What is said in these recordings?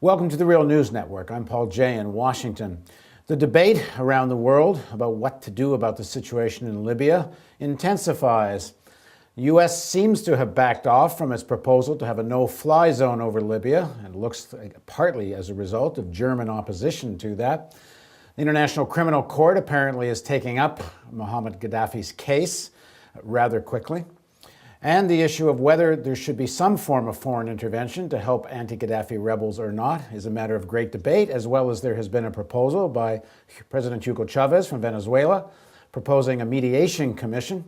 Welcome to the Real News Network. I'm Paul Jay in Washington. The debate around the world about what to do about the situation in Libya intensifies. The U.S. seems to have backed off from its proposal to have a no-fly zone over Libya, and looks like partly as a result of German opposition to that. The International Criminal Court apparently is taking up Mohammed Gaddafi's case rather quickly. And the issue of whether there should be some form of foreign intervention to help anti-Gaddafi rebels or not is a matter of great debate, as well as there has been a proposal by President Hugo Chavez from Venezuela proposing a mediation commission.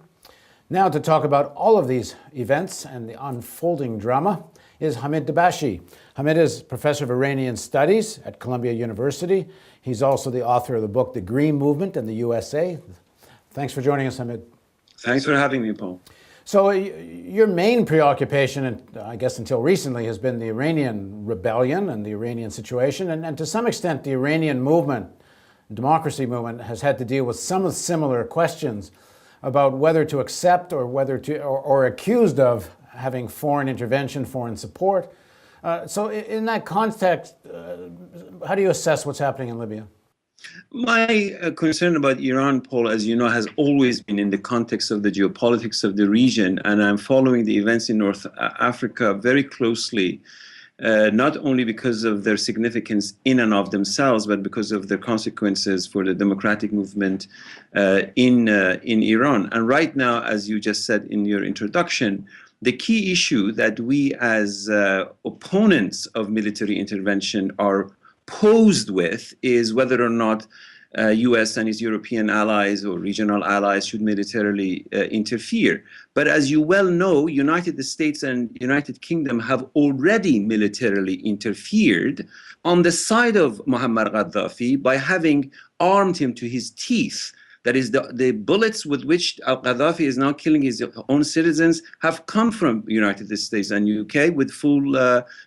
Now to talk about all of these events and the unfolding drama is Hamid Dabashi. Hamid is professor of Iranian studies at Columbia University. He's also the author of the book, The Green Movement in the USA. Thanks for joining us, Hamid. Thanks for having me, Paul. So your main preoccupation, and I guess until recently, has been the Iranian rebellion and the Iranian situation. And to some extent, the Iranian movement, democracy movement, has had to deal with some of similar questions about whether to accept or whether to, or accused of having foreign intervention, foreign support. So in that context, how do you assess what's happening in Libya? My concern about Iran, Paul, as you know, has always been in the context of the geopolitics of the region, and I'm following the events in North Africa very closely, not only because of their significance in and of themselves, but because of their consequences for the democratic movement in Iran. And right now, as you just said in your introduction, the key issue that we as opponents of military intervention are posed with is whether or not U.S. and its European allies or regional allies should militarily interfere. But as you well know, United States and United Kingdom have already militarily interfered on the side of Muammar Gaddafi by having armed him to his teeth. That is, the bullets with which Gaddafi is now killing his own citizens have come from United States and UK with full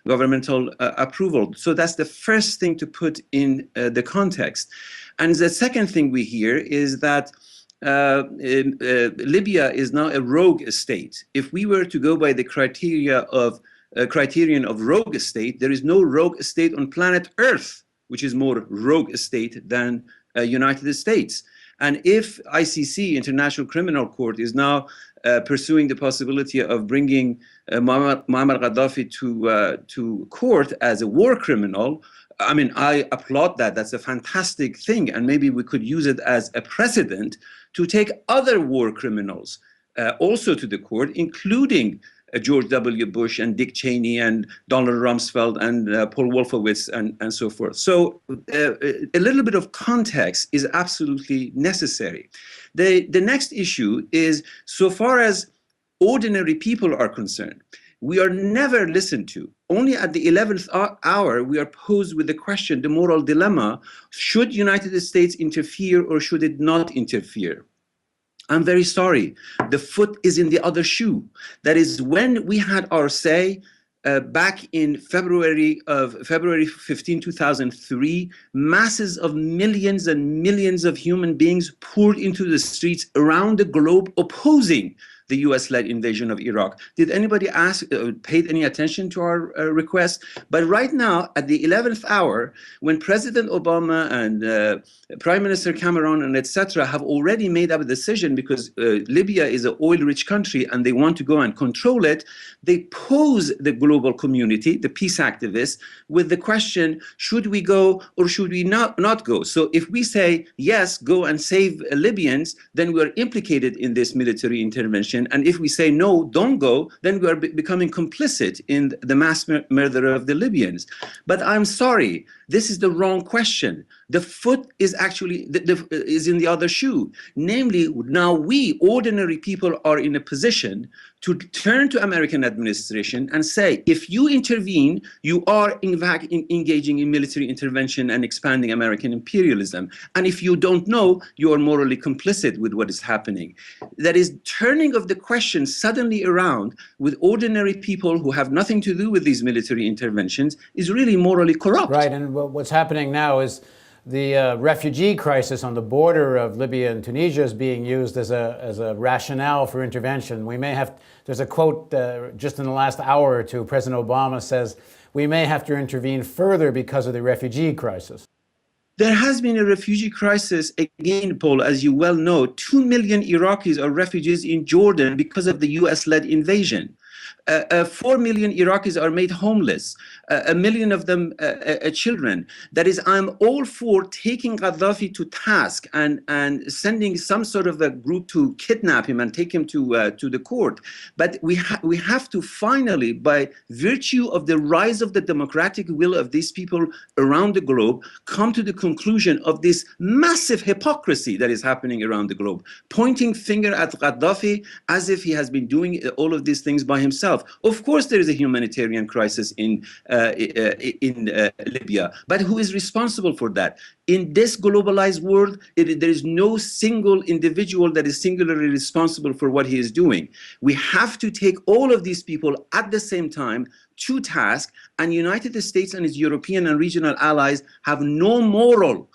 governmental approval. So that's the first thing to put in the context. And the second thing we hear is that Libya is now a rogue state. If we were to go by the criterion of rogue state, there is no rogue state on planet Earth which is more rogue state than United States. And if ICC, International Criminal Court, is now pursuing the possibility of bringing Muammar Gaddafi to court as a war criminal, I mean, I applaud that. That's a fantastic thing. And maybe we could use it as a precedent to take other war criminals also to the court, including George W. Bush and Dick Cheney and Donald Rumsfeld and Paul Wolfowitz and so forth. So a little bit of context is absolutely necessary. The next issue is, so far as ordinary people are concerned, we are never listened to. Only at the 11th hour, we are posed with the question, the moral dilemma, should United States interfere or should it not interfere? I'm very sorry. The foot is in the other shoe. That is, when we had our say back in February 15, 2003, masses of millions and millions of human beings poured into the streets around the globe opposing the US-led invasion of Iraq. Did anybody paid any attention to our request? But right now, at the 11th hour, when President Obama and Prime Minister Cameron and etc. have already made up a decision because Libya is an oil-rich country and they want to go and control it, they pose the global community, the peace activists, with the question, should we go or should we not go? So if we say, yes, go and save Libyans, then we are implicated in this military intervention. And if we say, no, don't go, then we are becoming complicit in the mass murder of the Libyans. But I'm sorry, this is the wrong question. The foot is actually is in the other shoe. Namely, now we, ordinary people, are in a position to turn to American administration and say, if you intervene, you are in fact engaging in military intervention and expanding American imperialism. And if you don't know, you are morally complicit with what is happening. That is, turning of the question suddenly around with ordinary people who have nothing to do with these military interventions is really morally corrupt. Right, and what's happening now is the refugee crisis on the border of Libya and Tunisia is being used as a rationale for intervention. We may have, there's a quote just in the last hour or two, President Obama says, we may have to intervene further because of the refugee crisis. There has been a refugee crisis again, Paul, as you well know. 2 million Iraqis are refugees in Jordan because of the US-led invasion. 4 million Iraqis are made homeless, a million of them children. That is, I'm all for taking Gaddafi to task and sending some sort of a group to kidnap him and take him to the court. But we have to finally, by virtue of the rise of the democratic will of these people around the globe, come to the conclusion of this massive hypocrisy that is happening around the globe, pointing finger at Gaddafi as if he has been doing all of these things by himself. Of course, there is a humanitarian crisis in Libya, but who is responsible for that? In this globalized world, there is no single individual that is singularly responsible for what he is doing. We have to take all of these people at the same time to task, and United States and its European and regional allies have no moral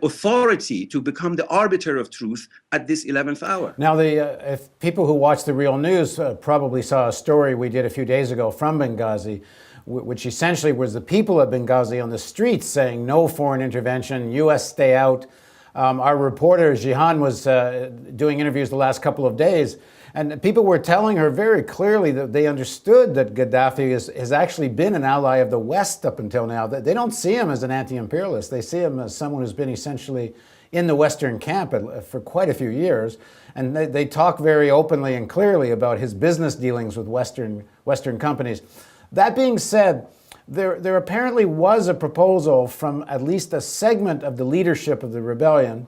authority to become the arbiter of truth at this 11th hour. Now, if people who watch the Real News probably saw a story we did a few days ago from Benghazi, which essentially was the people of Benghazi on the streets saying no foreign intervention, U.S. stay out. Our reporter, Jihan, was doing interviews the last couple of days, and people were telling her very clearly that they understood that Gaddafi has actually been an ally of the West up until now. They don't see him as an anti-imperialist. They see him as someone who's been essentially in the Western camp for quite a few years. And they talk very openly and clearly about his business dealings with Western companies. That being said, there apparently was a proposal from at least a segment of the leadership of the rebellion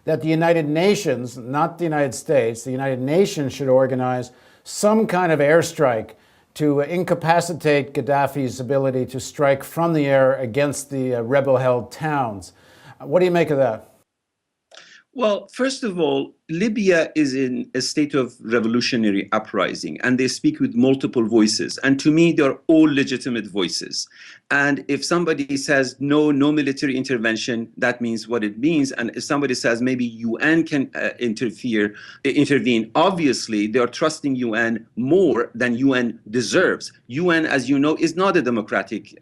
that the United Nations, not the United States, the United Nations should organize some kind of airstrike to incapacitate Gaddafi's ability to strike from the air against the rebel-held towns. What do you make of that? Well, first of all, Libya is in a state of revolutionary uprising, and they speak with multiple voices. And to me, they're all legitimate voices. And if somebody says no military intervention, that means what it means. And if somebody says maybe UN can intervene, obviously they are trusting UN more than UN deserves. UN, as you know, is not a democratic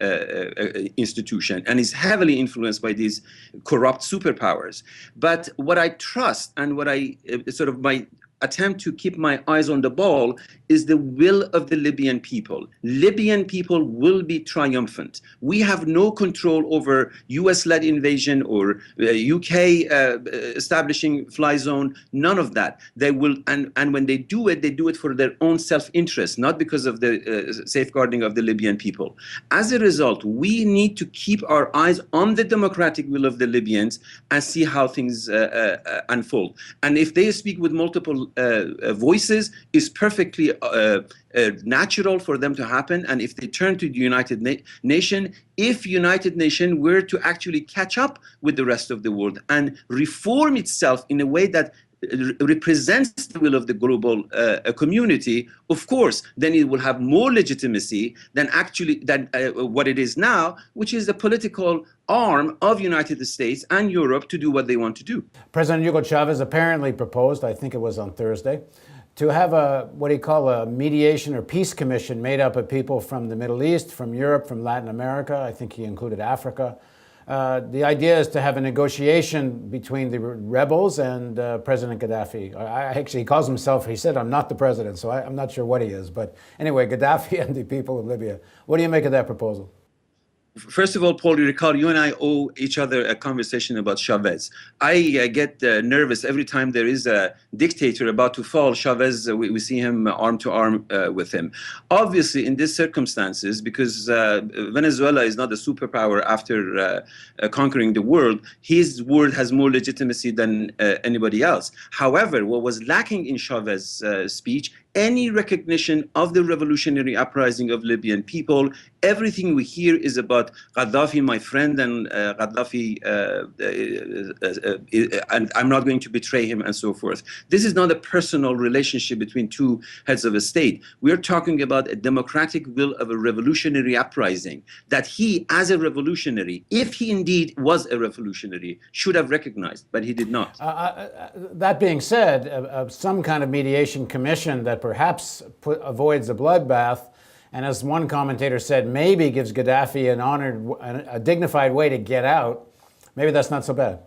institution and is heavily influenced by these corrupt superpowers. But what I trust and what I sort of my attempt to keep my eyes on the ball is the will of the Libyan people. Libyan people will be triumphant. We have no control over US-led invasion or UK establishing fly zone, none of that. They will, and when they do it for their own self-interest, not because of the safeguarding of the Libyan people. As a result, we need to keep our eyes on the democratic will of the Libyans and see how things unfold. And if they speak with multiple voices, is perfectly natural for them to happen. And if they turn to the United Nations, if United Nations were to actually catch up with the rest of the world and reform itself in a way that represents the will of the global community, of course, then it will have more legitimacy than what it is now, which is the political arm of United States and Europe to do what they want to do. President Hugo Chavez apparently proposed, I think it was on Thursday, to have what he called a mediation or peace commission made up of people from the Middle East, from Europe, from Latin America. I think he included Africa. The idea is to have a negotiation between the rebels and President Gaddafi. Actually, he calls himself, he said, I'm not the president, so I'm not sure what he is. But anyway, Gaddafi and the people of Libya. What do you make of that proposal? First of all, Paul, you recall you and I owe each other a conversation about Chavez. I get nervous every time there is a dictator about to fall. Chavez, we see him arm to arm with him. Obviously, in these circumstances, because Venezuela is not a superpower after conquering the world, his word has more legitimacy than anybody else. However, what was lacking in Chavez's speech, any recognition of the revolutionary uprising of Libyan people. Everything we hear is about Gaddafi, my friend, and Gaddafi, and I'm not going to betray him, and so forth. This is not a personal relationship between two heads of a state. We're talking about a democratic will of a revolutionary uprising that he, as a revolutionary, if he indeed was a revolutionary, should have recognized, but he did not. That being said, some kind of mediation commission that perhaps avoids a bloodbath and as one commentator said, maybe gives Gaddafi a dignified way to get out, maybe that's not so bad.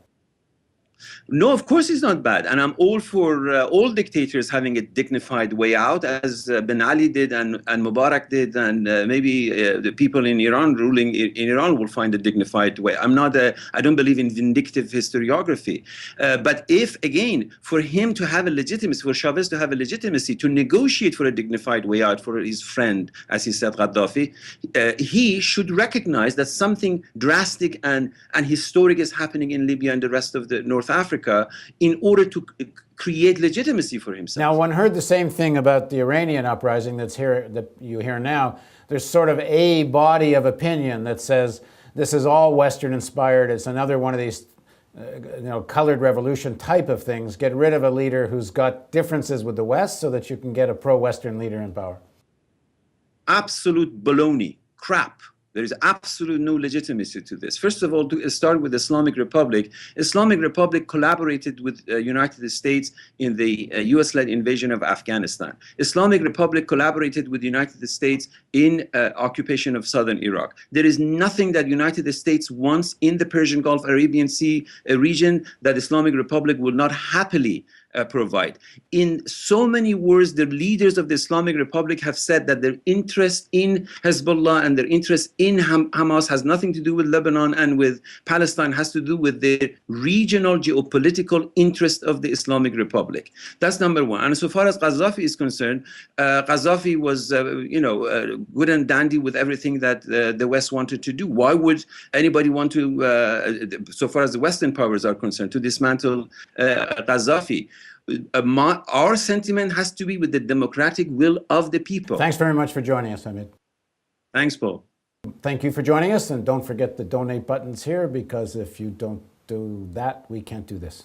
No, of course it's not bad. And I'm all for all dictators having a dignified way out, as Ben Ali did and Mubarak did, and maybe the people in Iran ruling in Iran will find a dignified way. I don't believe in vindictive historiography. But if, again, for him to have a legitimacy, for Chavez to have a legitimacy to negotiate for a dignified way out for his friend, as he said, Gaddafi, he should recognize that something drastic and historic is happening in Libya and the rest of the North Africa in order to create legitimacy for himself. Now, one heard the same thing about the Iranian uprising that you hear now. There's sort of a body of opinion that says this is all Western inspired. It's another one of these colored revolution type of things. Get rid of a leader who's got differences with the West so that you can get a pro-Western leader in power. Absolute baloney, crap. There is absolute no legitimacy to this. First of all, to start with Islamic Republic. Islamic Republic collaborated with United States in the US-led invasion of Afghanistan. Islamic Republic collaborated with the United States in occupation of southern Iraq. There is nothing that United States wants in the Persian Gulf, Arabian Sea region that Islamic Republic will not happily provide. In so many words, the leaders of the Islamic Republic have said that their interest in Hezbollah and their interest in Hamas has nothing to do with Lebanon and with Palestine, has to do with the regional geopolitical interest of the Islamic Republic. That's number one. And so far as Gaddafi is concerned, Gaddafi was, good and dandy with everything that the West wanted to do. Why would anybody want to, so far as the Western powers are concerned, to dismantle Gaddafi? Our sentiment has to be with the democratic will of the people. Thanks very much for joining us, Hamid. Thanks, Paul. Thank you for joining us, and don't forget the donate buttons here, because if you don't do that, we can't do this.